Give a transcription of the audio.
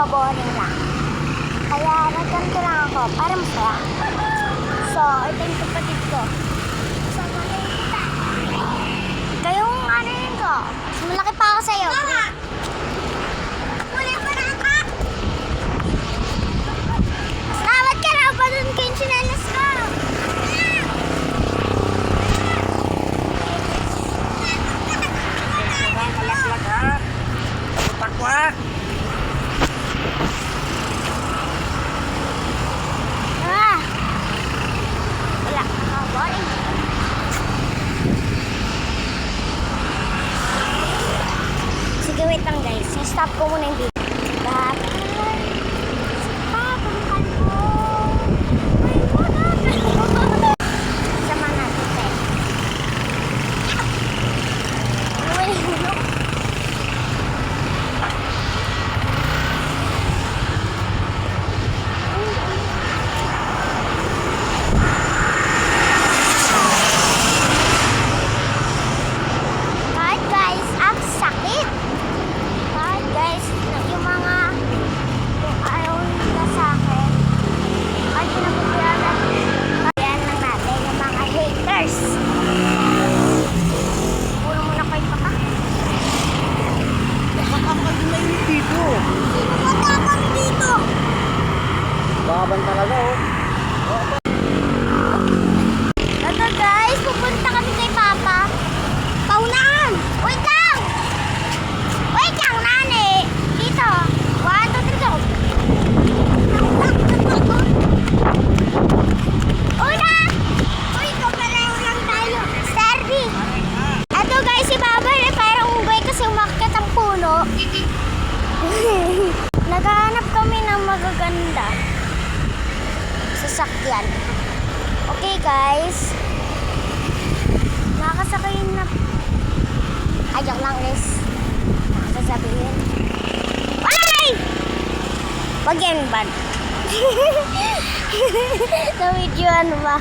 nakaka-boring lang. Kaya nagkanto lang ako para masaya. So, ito yung kapatid ko. So, malayin kita. Kayong ano yun ko? Mas malaki pa ako sa'yo. Mama! Muli pa na ako! Salamat ka na pa dun ko yung sinelas ko. Malaglag ha. Putak ko ha. Wala, nakaka-boring. Sige, wait lang guys. I-stop ko muna yung video. Sama natin tayo. Kahit guys, ang sakit. Kahit guys, yung mga kung ayaw nila sa akin, ay pinabubuyan natin. Kaya lang natin yung mga haters. Puro muna kayo paka. Nakakapag na init dito. Sino matapang dito? Baban talaga oh. Ito guys, pupunta kami kay Papa. Paunaan! Wait lang! Wait lang, nani! Dito! 1, 2, 3, go! Una! Uy, kapareho lang tayo. Serbi! Ito guys, si Papa parang unggoy kasi umakyat ang puno. Naghahanap kami ng magaganda sasakyan. Okay guys. Nakakasakay na. Ayok lang guys. Sasabihin. Ay! Wag yan ba? Sa video ano ba?